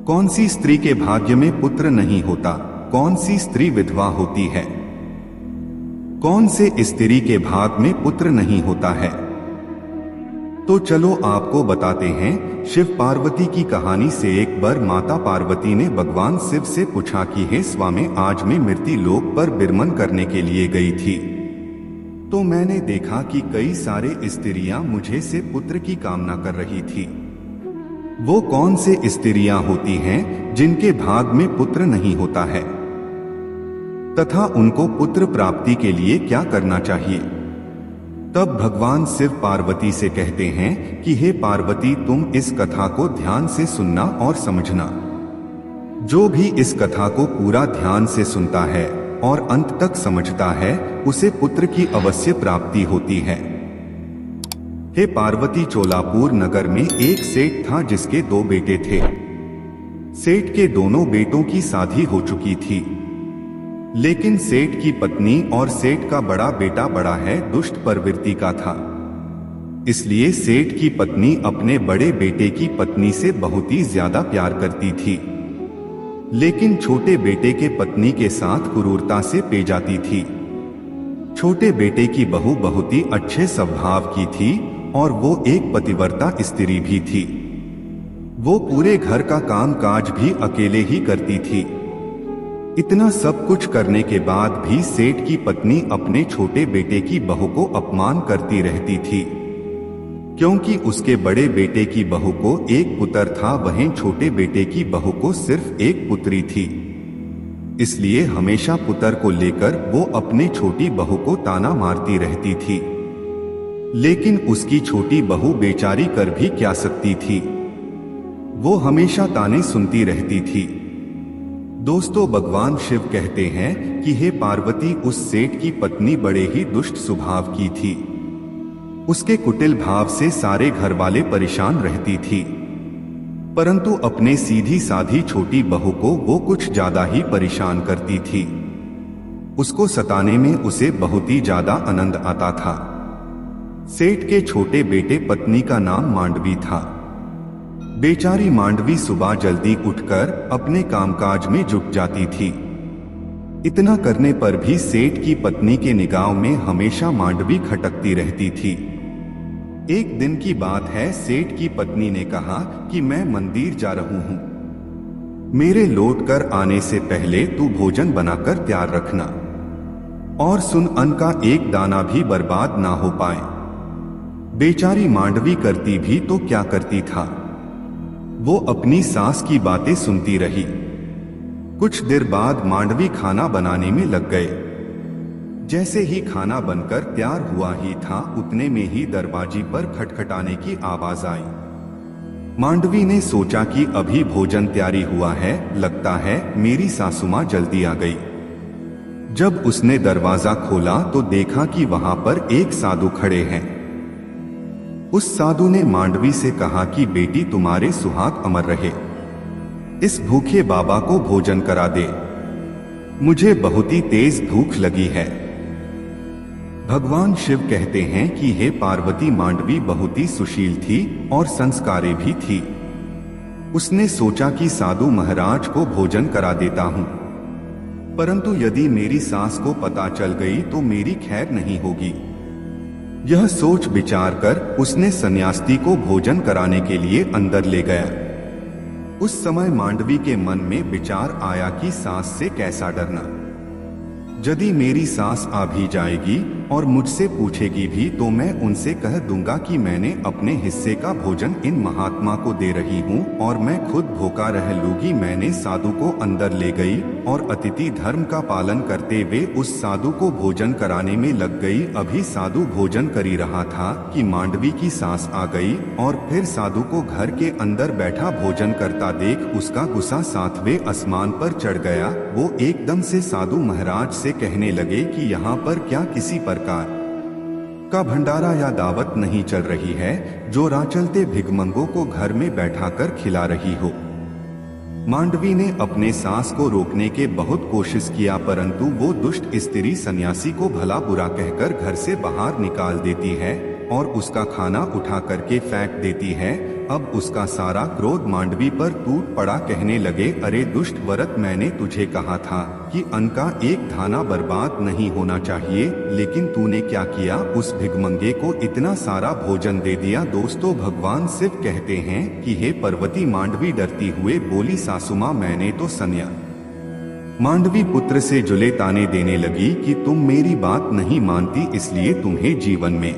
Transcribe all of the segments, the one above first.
कौन सी स्त्री के भाग्य में पुत्र नहीं होता? कौन सी स्त्री विधवा होती है? कौन से स्त्री के भाग में पुत्र नहीं होता है? तो चलो आपको बताते हैं। शिव पार्वती की कहानी से एक बार माता पार्वती ने भगवान शिव से पूछा कि हे स्वामी, आज मैं मृत्यु लोक पर बिरमन करने के लिए गई थी, तो मैंने देखा कि कई सारे स्त्रियां मुझे से पुत्र की कामना कर रही थी। वो कौन से स्त्रियां होती हैं जिनके भाग में पुत्र नहीं होता है, तथा उनको पुत्र प्राप्ति के लिए क्या करना चाहिए? तब भगवान शिव पार्वती से कहते हैं कि हे पार्वती, तुम इस कथा को ध्यान से सुनना और समझना। जो भी इस कथा को पूरा ध्यान से सुनता है और अंत तक समझता है, उसे पुत्र की अवश्य प्राप्ति होती है। हे पार्वती, चोलापुर नगर में एक सेठ था जिसके 2 बेटे थे। सेठ के दोनों बेटों की शादी हो चुकी थी, लेकिन सेठ की पत्नी और सेठ का बड़ा बेटा बड़ा है दुष्ट प्रवृत्ति का था। इसलिए सेठ की पत्नी अपने बड़े बेटे की पत्नी से बहुत ही ज्यादा प्यार करती थी, लेकिन छोटे बेटे के पत्नी के साथ क्रूरता से पे जाती थी। छोटे बेटे की बहू बहुत ही अच्छे स्वभाव की थी और वो एक पतिव्रता स्त्री भी थी। वो पूरे घर का काम काज भी अकेले ही करती थी। इतना सब कुछ करने के बाद भी सेठ की पत्नी अपने छोटे बेटे की बहू को अपमान करती रहती थी, क्योंकि उसके बड़े बेटे की बहू को एक पुत्र था, वहीं छोटे बेटे की बहू को सिर्फ एक पुत्री थी। इसलिए हमेशा पुत्र को लेकर वो अपने छोटी बहू को ताना मारती रहती थी। लेकिन उसकी छोटी बहू बेचारी कर भी क्या सकती थी, वो हमेशा ताने सुनती रहती थी। दोस्तों, भगवान शिव कहते हैं कि हे पार्वती, उस सेठ की पत्नी बड़े ही दुष्ट स्वभाव की थी। उसके कुटिल भाव से सारे घर वाले परेशान रहती थी, परंतु अपने सीधी साधी छोटी बहू को वो कुछ ज्यादा ही परेशान करती थी। उसको सताने में उसे बहुत ही ज्यादा आनंद आता था। सेठ के छोटे बेटे पत्नी का नाम मांडवी था। बेचारी मांडवी सुबह जल्दी उठकर अपने कामकाज में जुट जाती थी। इतना करने पर भी सेठ की पत्नी के निगाह में हमेशा मांडवी खटकती रहती थी। एक दिन की बात है, सेठ की पत्नी ने कहा कि मैं मंदिर जा रही हूं, मेरे लौट कर आने से पहले तू भोजन बनाकर तैयार रखना, और सुन, अन्न का एक दाना भी बर्बाद ना हो पाए। बेचारी मांडवी करती भी तो क्या करती था, वो अपनी सास की बातें सुनती रही। कुछ देर बाद मांडवी खाना बनाने में लग गए। जैसे ही खाना बनकर तैयार हुआ ही था, उतने में ही दरवाजे पर खटखटाने की आवाज आई। मांडवी ने सोचा कि अभी भोजन तैयारी हुआ है, लगता है मेरी सासू मां जल्दी आ गई। जब उसने दरवाजा खोला तो देखा कि वहां पर एक साधु खड़े हैं। उस साधु ने मांडवी से कहा कि बेटी, तुम्हारे सुहाग अमर रहे, इस भूखे बाबा को भोजन करा दे, मुझे बहुत ही तेज भूख लगी है। भगवान शिव कहते हैं कि हे पार्वती, मांडवी बहुत ही सुशील थी और संस्कारी भी थी। उसने सोचा कि साधु महाराज को भोजन करा देता हूं, परंतु यदि मेरी सास को पता चल गई तो मेरी खैर नहीं होगी। यह सोच विचार कर उसने सन्यासी को भोजन कराने के लिए अंदर ले गया। उस समय मांडवी के मन में विचार आया कि सास से कैसा डरना, यदि मेरी सास आ भी जाएगी और मुझसे पूछेगी भी तो मैं उनसे कह दूंगा कि मैंने अपने हिस्से का भोजन इन महात्मा को दे रही हूँ और मैं खुद भूखा रह लूंगी। मैंने साधु को अंदर ले गई और अतिथि धर्म का पालन करते हुए उस साधु को भोजन कराने में लग गई। अभी साधु भोजन कर ही रहा था कि मांडवी की सास आ गई और फिर साधु को घर के अंदर बैठा भोजन करता देख उसका गुस्सा 7वें आसमान पर चढ़ गया। वो एकदम से साधु महाराज से कहने लगे कि यहाँ पर क्या किसी प्रकार का भंडारा या दावत नहीं चल रही है, जो राह चलते भिगमंगों को घर में बैठाकर खिला रही हो। मांडवी ने अपने सास को रोकने के बहुत कोशिश किया, परंतु वो दुष्ट स्त्री सन्यासी को भला बुरा कहकर घर से बाहर निकाल देती है और उसका खाना उठा करके फेंक देती है अब उसका सारा क्रोध मांडवी पर टूट पड़ा। कहने लगे, अरे दुष्ट व्रत, मैंने तुझे कहा था कि अन्न का एक दाना बर्बाद नहीं होना चाहिए, लेकिन तूने क्या किया, उस भिखमंगे को इतना सारा भोजन दे दिया। दोस्तों, भगवान शिव कहते हैं कि हे पार्वती, मांडवी डरती हुए बोली, सासुमां मैंने तो सन्या। मांडवी पुत्र से जुले ताने देने लगी कि तुम मेरी बात नहीं मानती, इसलिए तुम्हें जीवन में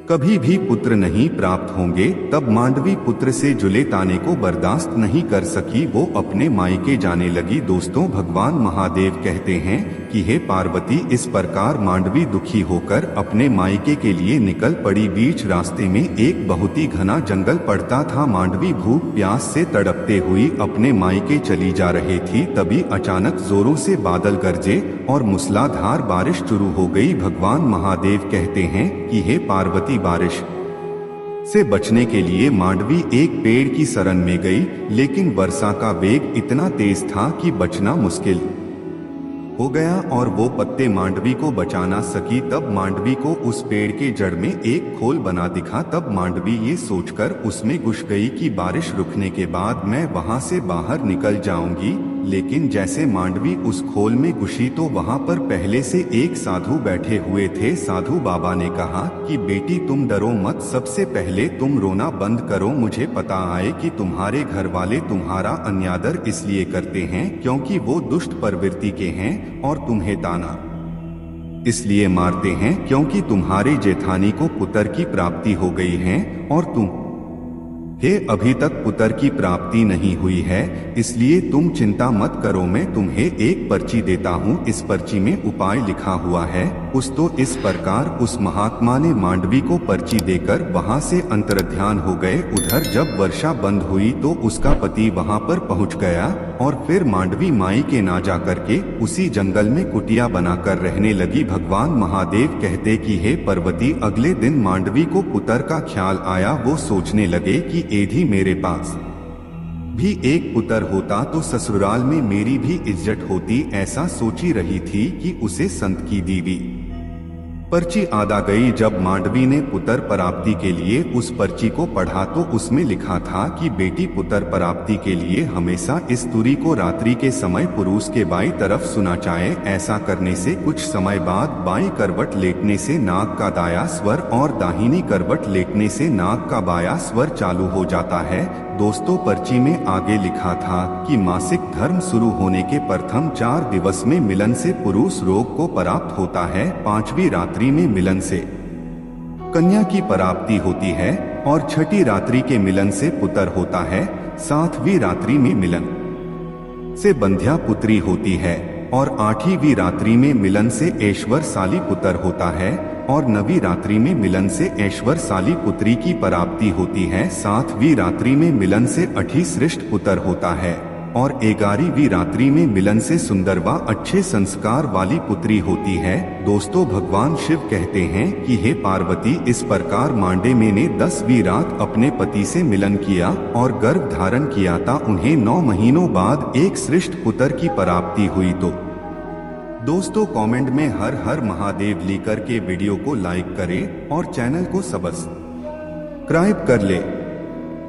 कभी भी पुत्र नहीं प्राप्त होंगे। तब मांडवी पुत्र से जुले ताने को बर्दाश्त नहीं कर सकी, वो अपने मायके जाने लगी। दोस्तों, भगवान महादेव कहते हैं कि हे पार्वती, इस प्रकार मांडवी दुखी होकर अपने मायके के लिए निकल पड़ी। बीच रास्ते में एक बहुत ही घना जंगल पड़ता था। मांडवी भूख प्यास से तड़पते हुई अपने मायके चली जा रही थी। तभी अचानक जोरों से बादल गरजे और मूसलाधार बारिश शुरू हो गई। भगवान महादेव कहते हैं कि हे पार्वती, बारिश से बचने के लिए मांडवी एक पेड़ की शरण में गई, लेकिन वर्षा का वेग इतना तेज था कि बचना मुश्किल हो गया और वो पत्ते मांडवी को बचा ना सकी। तब मांडवी को उस पेड़ के जड़ में एक खोल बना दिखा। तब मांडवी ये सोचकर उसमें घुस गई कि बारिश रुकने के बाद मैं वहां से बाहर निकल जाऊंगी। लेकिन जैसे मांडवी उस खोल में घुसी तो वहां पर पहले से एक साधु बैठे हुए थे। साधु बाबा ने कहा कि बेटी, तुम डरो मत, सबसे पहले तुम रोना बंद करो। मुझे पता है कि तुम्हारे घर वाले तुम्हारा अन्यादर इसलिए करते हैं क्योंकि वो दुष्ट प्रवृत्ति के हैं, और तुम्हें ताना इसलिए मारते हैं क्योंकि तुम्हारे जेठानी को पुत्र की प्राप्ति हो गई है और तुम हे अभी तक पुत्र की प्राप्ति नहीं हुई है, इसलिए तुम चिंता मत करो। मैं तुम्हें एक पर्ची देता हूँ, इस पर्ची में उपाय लिखा हुआ है। इस प्रकार उस महात्मा ने मांडवी को पर्ची देकर वहां से अंतर्ध्यान हो गए। उधर जब वर्षा बंद हुई तो उसका पति वहां पर पहुंच गया और फिर मांडवी माई के ना जा करके उसी जंगल में कुटिया बनाकर रहने लगी। भगवान महादेव कहते कि हे पार्वती, अगले दिन मांडवी को पुत्र का ख्याल आया। वो सोचने लगे कि यदि मेरे पास भी एक पुत्र होता तो ससुराल में मेरी भी इज्जत होती। ऐसा सोची रही थी कि उसे संत की दीवी पर्ची आदा गई। जब मांडवी ने पुत्र प्राप्ति के लिए उस पर्ची को पढ़ा तो उसमें लिखा था कि बेटी, पुत्र प्राप्ति के लिए हमेशा इस तुरी को रात्रि के समय पुरुष के बाईं तरफ सुना जाए। ऐसा करने से कुछ समय बाद बाईं करवट लेटने से नाक का दाया स्वर और दाहिनी करवट लेटने से नाक का बाया स्वर चालू हो जाता है। दोस्तों, पर्ची में आगे लिखा था कि मासिक धर्म शुरू होने के प्रथम 4 दिवस में मिलन से पुरुष रोग को प्राप्त होता है। 5वीं रात्रि में मिलन से कन्या की प्राप्ति होती है और 6ठी रात्रि के मिलन से पुत्र होता है। 7वीं रात्रि में मिलन से बंध्या पुत्री होती है और 8वीं रात्रि में मिलन से ऐश्वर्यशाली पुत्र होता है और 9वीं रात्रि में मिलन से ऐश्वर्यशाली पुत्री की प्राप्ति होती है। 7वीं रात्रि में मिलन से अठी श्रेष्ठ पुत्र होता है और 11वीं रात्रि में मिलन से सुंदरवा अच्छे संस्कार वाली पुत्री होती है। दोस्तों, भगवान शिव कहते हैं कि हे पार्वती, इस प्रकार मांडवी ने 10वीं रात अपने पति से मिलन किया और गर्भ धारण किया था। उन्हें 9 महीनों बाद एक श्रेष्ठ पुत्र की प्राप्ति हुई। तो दोस्तों, कमेंट में हर हर महादेव लिख कर के वीडियो को लाइक करें और चैनल को सब्सक्राइब कर ले।